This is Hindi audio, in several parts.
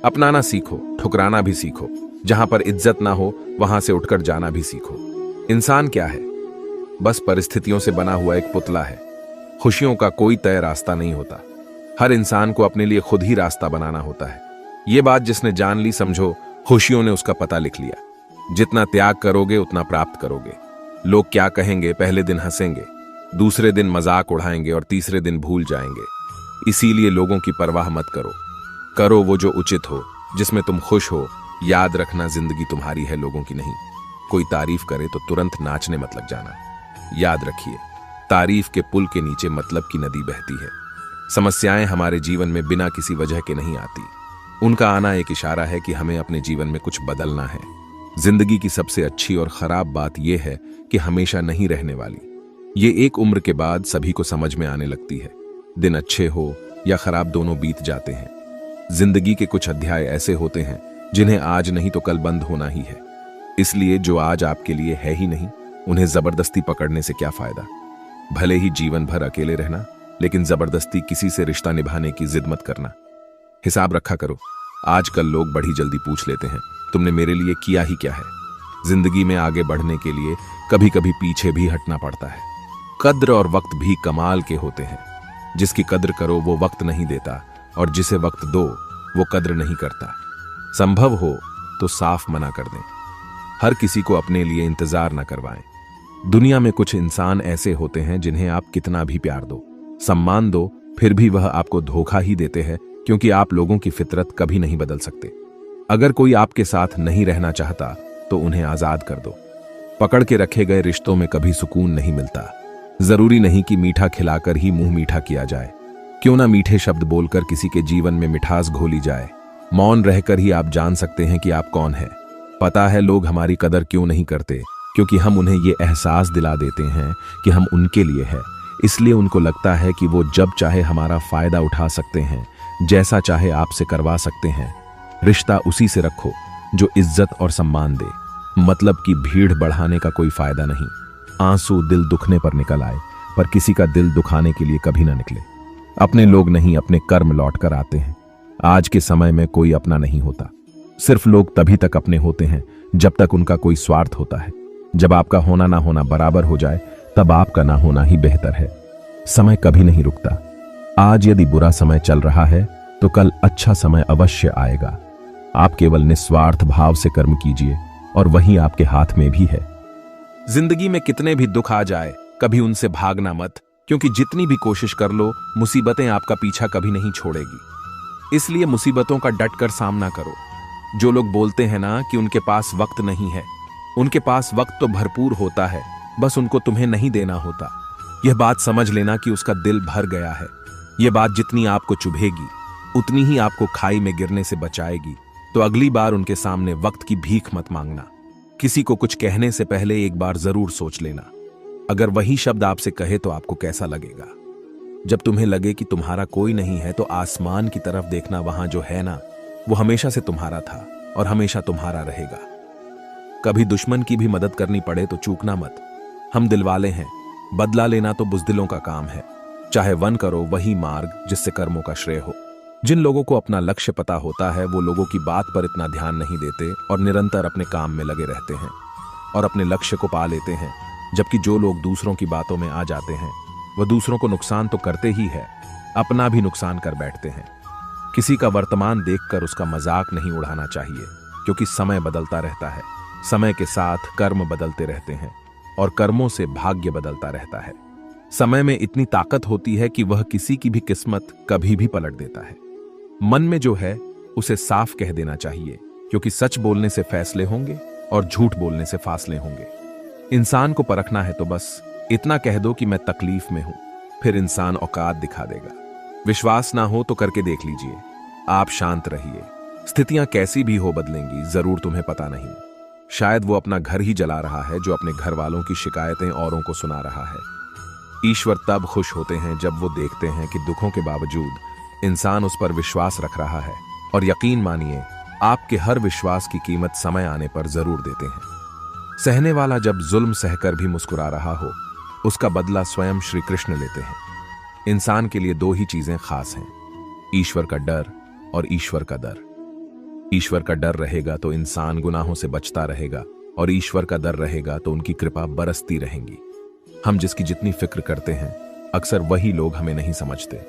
अपनाना सीखो, ठुकराना भी सीखो। जहां पर इज्जत ना हो वहां से उठकर जाना भी सीखो। इंसान क्या है? बस परिस्थितियों से बना हुआ एक पुतला है। खुशियों का कोई तय रास्ता नहीं होता। हर इंसान को अपने लिए खुद ही रास्ता बनाना होता है। ये बात जिसने जान ली, समझो खुशियों ने उसका पता लिख लिया। जितना त्याग करोगे उतना प्राप्त करोगे। लोग क्या कहेंगे? पहले दिन हंसेंगे, दूसरे दिन मजाक उड़ाएंगे और तीसरे दिन भूल जाएंगे। इसीलिए लोगों की परवाह मत करो। करो वो जो उचित हो, जिसमें तुम खुश हो। याद रखना, जिंदगी तुम्हारी है, लोगों की नहीं। कोई तारीफ करे तो तुरंत नाचने मत लग जाना। याद रखिए, तारीफ के पुल के नीचे मतलब की नदी बहती है। समस्याएं हमारे जीवन में बिना किसी वजह के नहीं आती। उनका आना एक इशारा है कि हमें अपने जीवन में कुछ बदलना है। जिंदगी की सबसे अच्छी और खराब बात यह है कि हमेशा नहीं रहने वाली। ये एक उम्र के बाद सभी को समझ में आने लगती है। दिन अच्छे हो या खराब, दोनों बीत जाते हैं। जिंदगी के कुछ अध्याय ऐसे होते हैं जिन्हें आज नहीं तो कल बंद होना ही है। इसलिए जो आज आपके लिए है ही नहीं, उन्हें जबरदस्ती पकड़ने से क्या फायदा। भले ही जीवन भर अकेले रहना, लेकिन जबरदस्ती किसी से रिश्ता निभाने की जिद मत करना। हिसाब रखा करो। आजकल लोग बड़ी जल्दी पूछ लेते हैं, तुमने मेरे लिए किया ही क्या है। जिंदगी में आगे बढ़ने के लिए कभी कभी पीछे भी हटना पड़ता है। कद्र और वक्त भी कमाल के होते हैं। जिसकी कद्र करो वो वक्त नहीं देता, और जिसे वक्त दो वो कद्र नहीं करता। संभव हो तो साफ मना कर दें। हर किसी को अपने लिए इंतजार न करवाएं। दुनिया में कुछ इंसान ऐसे होते हैं जिन्हें आप कितना भी प्यार दो, सम्मान दो, फिर भी वह आपको धोखा ही देते हैं, क्योंकि आप लोगों की फितरत कभी नहीं बदल सकते। अगर कोई आपके साथ नहीं रहना चाहता तो उन्हें आजाद कर दो। पकड़ के रखे गए रिश्तों में कभी सुकून नहीं मिलता। जरूरी नहीं कि मीठा खिलाकर ही मुंह मीठा किया जाए। क्यों ना मीठे शब्द बोलकर किसी के जीवन में मिठास घोली जाए। मौन रहकर ही आप जान सकते हैं कि आप कौन हैं। पता है लोग हमारी कदर क्यों नहीं करते? क्योंकि हम उन्हें ये एहसास दिला देते हैं कि हम उनके लिए हैं। इसलिए उनको लगता है कि वो जब चाहे हमारा फायदा उठा सकते हैं, जैसा चाहे आपसे करवा सकते हैं। रिश्ता उसी से रखो जो इज्जत और सम्मान दे। मतलब की भीड़ बढ़ाने का कोई फायदा नहीं। आंसू दिल दुखने पर निकल आए, पर किसी का दिल दुखाने के लिए कभी ना निकले। अपने लोग नहीं, अपने कर्म लौट कर आते हैं। आज के समय में कोई अपना नहीं होता। सिर्फ लोग तभी तक अपने होते हैं जब तक उनका कोई स्वार्थ होता है। जब आपका होना ना होना बराबर हो जाए, तब आपका ना होना ही बेहतर है। समय कभी नहीं रुकता। आज यदि बुरा समय चल रहा है तो कल अच्छा समय अवश्य आएगा। आप केवल निस्वार्थ भाव से कर्म कीजिए और वही आपके हाथ में भी है। जिंदगी में कितने भी दुख आ जाए, कभी उनसे भागना मत, क्योंकि जितनी भी कोशिश कर लो, मुसीबतें आपका पीछा कभी नहीं छोड़ेगी। इसलिए मुसीबतों का डटकर सामना करो। जो लोग बोलते हैं ना कि उनके पास वक्त नहीं है, उनके पास वक्त तो भरपूर होता है, बस उनको तुम्हें नहीं देना होता। यह बात समझ लेना कि उसका दिल भर गया है। यह बात जितनी आपको चुभेगी, उतनी ही आपको खाई में गिरने से बचाएगी। तो अगली बार उनके सामने वक्त की भीख मत मांगना। किसी को कुछ कहने से पहले एक बार जरूर सोच लेना। अगर वही शब्द आपसे कहे तो आपको कैसा लगेगा? जब तुम्हें लगे कि तुम्हारा कोई नहीं है, तो आसमान की तरफ देखना। वहां जो है ना, वो हमेशा से तुम्हारा था और हमेशा तुम्हारा रहेगा। कभी दुश्मन की भी मदद करनी पड़े तो चूकना मत। हम दिलवाले हैं, बदला लेना तो बुजदिलों का काम है। चाहे वन करो वही मार्ग जिससे कर्मों का श्रेय हो। जिन लोगों को अपना लक्ष्य पता होता है, वो लोगों की बात पर इतना ध्यान नहीं देते और निरंतर अपने काम में लगे रहते हैं और अपने लक्ष्य को पा लेते हैं। जबकि जो लोग दूसरों की बातों में आ जाते हैं, वह दूसरों को नुकसान तो करते ही है, अपना भी नुकसान कर बैठते हैं। किसी का वर्तमान देखकर उसका मजाक नहीं उड़ाना चाहिए, क्योंकि समय बदलता रहता है। समय के साथ कर्म बदलते रहते हैं और कर्मों से भाग्य बदलता रहता है। समय में इतनी ताकत होती है कि वह किसी की भी किस्मत कभी भी पलट देता है। मन में जो है उसे साफ कह देना चाहिए, क्योंकि सच बोलने से फैसले होंगे और झूठ बोलने से फासले होंगे। इंसान को परखना है तो बस इतना कह दो कि मैं तकलीफ में हूं, फिर इंसान औकात दिखा देगा। विश्वास ना हो तो करके देख लीजिए। आप शांत रहिए। स्थितियां कैसी भी हो बदलेंगी, जरूर तुम्हें पता नहीं। शायद वो अपना घर ही जला रहा है जो अपने घर वालों की शिकायतें औरों को सुना रहा है। ईश्वर तब खुश होते हैं जब वो देखते हैं कि दुखों के बावजूद इंसान उस पर विश्वास रख रहा है। और यकीन मानिए, आपके हर विश्वास की कीमत समय आने पर जरूर देते हैं। सहने वाला जब जुल्म सहकर भी मुस्कुरा रहा हो, उसका बदला स्वयं श्री कृष्ण लेते हैं। इंसान के लिए दो ही चीजें खास हैं, ईश्वर का डर और ईश्वर का दर। ईश्वर का डर रहेगा तो इंसान गुनाहों से बचता रहेगा, और ईश्वर का डर रहेगा तो उनकी कृपा बरसती रहेंगी। हम जिसकी जितनी फिक्र करते हैं, अक्सर वही लोग हमें नहीं समझते।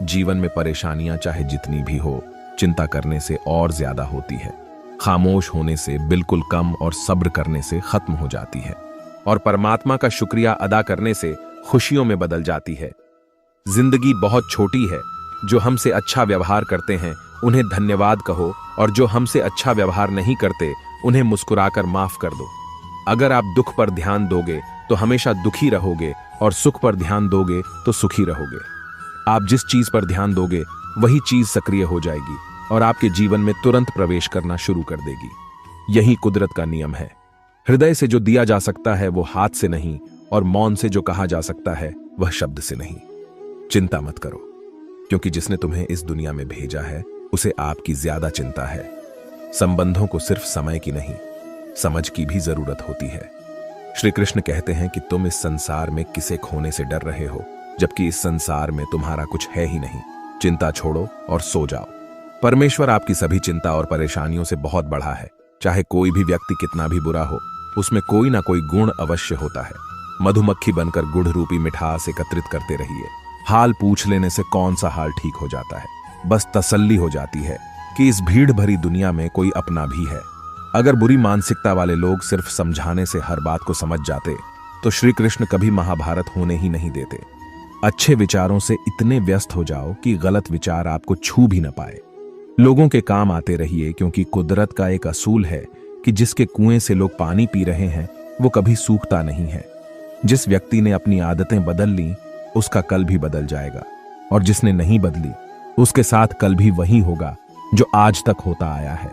जीवन में परेशानियां चाहे जितनी भी हो, चिंता करने से और ज्यादा होती है, खामोश होने से बिल्कुल कम और सब्र करने से खत्म हो जाती है, और परमात्मा का शुक्रिया अदा करने से खुशियों में बदल जाती है। जिंदगी बहुत छोटी है। जो हमसे अच्छा व्यवहार करते हैं उन्हें धन्यवाद कहो, और जो हमसे अच्छा व्यवहार नहीं करते उन्हें मुस्कुराकर माफ कर दो। अगर आप दुख पर ध्यान दोगे तो हमेशा दुखी रहोगे, और सुख पर ध्यान दोगे तो सुखी रहोगे। आप जिस चीज पर ध्यान दोगे वही चीज सक्रिय हो जाएगी और आपके जीवन में तुरंत प्रवेश करना शुरू कर देगी। यही कुदरत का नियम है। हृदय से जो दिया जा सकता है वो हाथ से नहीं, और मौन से जो कहा जा सकता है वह शब्द से नहीं। चिंता मत करो, क्योंकि जिसने तुम्हें इस दुनिया में भेजा है उसे आपकी ज्यादा चिंता है। संबंधों को सिर्फ समय की नहीं, समझ की भी जरूरत होती है। श्री कृष्ण कहते हैं कि तुम इस संसार में किसे खोने से डर रहे हो, जबकि इस संसार में तुम्हारा कुछ है ही नहीं। चिंता छोड़ो और सो जाओ। परमेश्वर आपकी सभी चिंता और परेशानियों से बहुत बड़ा है। चाहे कोई भी व्यक्ति कितना भी बुरा हो, उसमें कोई ना कोई गुण अवश्य होता है। मधुमक्खी बनकर गुड़ रूपी मिठास एकत्रित करते रहिए। हाल पूछ लेने से कौन सा हाल ठीक हो जाता है, बस तसल्ली हो जाती है कि इस भीड़ भरी दुनिया में कोई अपना भी है। अगर बुरी मानसिकता वाले लोग सिर्फ समझाने से हर बात को समझ जाते तो श्री कृष्ण कभी महाभारत होने ही नहीं देते। अच्छे विचारों से इतने व्यस्त हो जाओ कि गलत विचार आपको छू भी न पाए। लोगों के काम आते रहिए, क्योंकि कुदरत का एक असूल है कि जिसके कुएं से लोग पानी पी रहे हैं वो कभी सूखता नहीं है। जिस व्यक्ति ने अपनी आदतें बदल ली उसका कल भी बदल जाएगा, और जिसने नहीं बदली उसके साथ कल भी वही होगा जो आज तक होता आया है।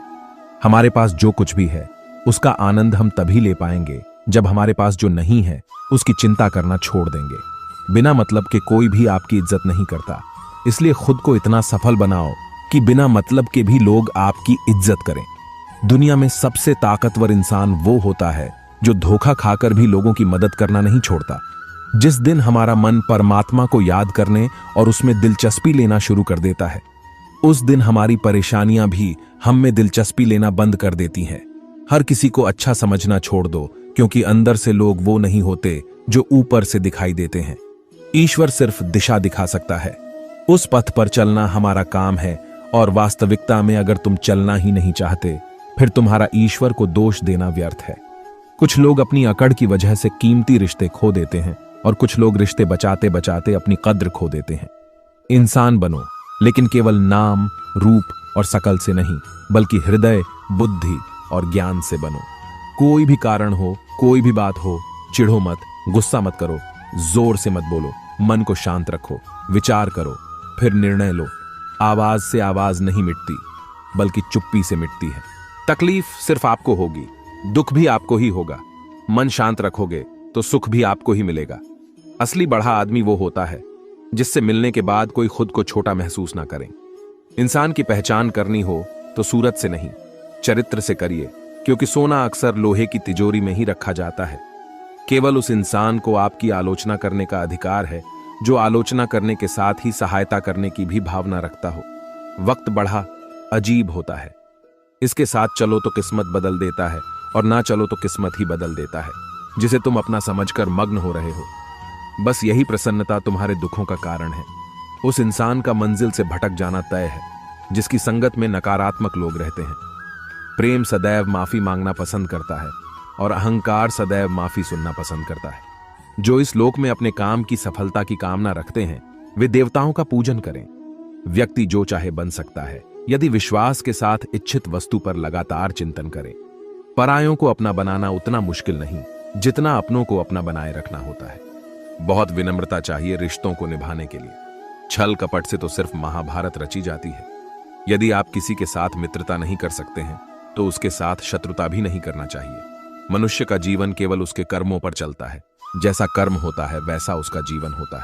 हमारे पास जो कुछ भी है उसका आनंद हम तभी ले पाएंगे जब हमारे पास जो नहीं है उसकी चिंता करना छोड़ देंगे। बिना मतलब के कोई भी आपकी इज्जत नहीं करता, इसलिए खुद को इतना सफल बनाओ कि बिना मतलब के भी लोग आपकी इज्जत करें। दुनिया में सबसे ताकतवर इंसान वो होता है जो धोखा खाकर भी लोगों की मदद करना नहीं छोड़ता। जिस दिन हमारा मन परमात्मा को याद करने और उसमें दिलचस्पी लेना शुरू कर देता है, उस दिन हमारी परेशानियां भी हम में दिलचस्पी लेना बंद कर देती हैं। हर किसी को अच्छा समझना छोड़ दो, क्योंकि अंदर से लोग वो नहीं होते जो ऊपर से दिखाई देते हैं। ईश्वर सिर्फ दिशा दिखा सकता है, उस पथ पर चलना हमारा काम है। और वास्तविकता में अगर तुम चलना ही नहीं चाहते, फिर तुम्हारा ईश्वर को दोष देना व्यर्थ है। कुछ लोग अपनी अकड़ की वजह से कीमती रिश्ते खो देते हैं, और कुछ लोग रिश्ते बचाते बचाते अपनी कद्र खो देते हैं। इंसान बनो, लेकिन केवल नाम, रूप और शकल से नहीं, बल्कि हृदय, बुद्धि और ज्ञान से बनो। कोई भी कारण हो, कोई भी बात हो, चिढ़ो मत, गुस्सा मत करो, जोर से मत बोलो, मन को शांत रखो, विचार करो, फिर निर्णय लो। आवाज से आवाज नहीं मिटती, बल्कि चुप्पी से मिटती है। तकलीफ सिर्फ आपको होगी, दुख भी आपको ही होगा। मन शांत रखोगे तो सुख भी आपको ही मिलेगा। असली बड़ा आदमी वो होता है जिससे मिलने के बाद कोई खुद को छोटा महसूस ना करे। इंसान की पहचान करनी हो तो सूरत से नहीं, चरित्र से करिए, क्योंकि सोना अक्सर लोहे की तिजोरी में ही रखा जाता है। केवल उस इंसान को आपकी आलोचना करने का अधिकार है जो आलोचना करने के साथ ही सहायता करने की भी भावना रखता हो। वक्त बड़ा अजीब होता है, इसके साथ चलो तो किस्मत बदल देता है, और ना चलो तो किस्मत ही बदल देता है, जिसे तुम अपना समझकर मग्न हो रहे हो। बस यही प्रसन्नता तुम्हारे दुखों का कारण है। उस इंसान का मंजिल से भटक जाना तय है जिसकी संगत में नकारात्मक लोग रहते हैं। प्रेम सदैव माफी मांगना पसंद करता है, और अहंकार सदैव माफी सुनना पसंद करता है। जो इस लोक में अपने काम की सफलता की कामना रखते हैं वे देवताओं का पूजन करें। व्यक्ति जो चाहे बन सकता है यदि विश्वास के साथ इच्छित वस्तु पर लगातार चिंतन करे। परायों को अपना बनाना उतना मुश्किल नहीं जितना अपनों को अपना बनाए रखना होता है। बहुत विनम्रता चाहिए रिश्तों को निभाने के लिए। छल कपट से तो सिर्फ महाभारत रची जाती है। यदि आप किसी के साथ मित्रता नहीं कर सकते हैं तो उसके साथ शत्रुता भी नहीं करना चाहिए। मनुष्य का जीवन केवल उसके कर्मों पर चलता है। जैसा कर्म होता है वैसा उसका जीवन होता है।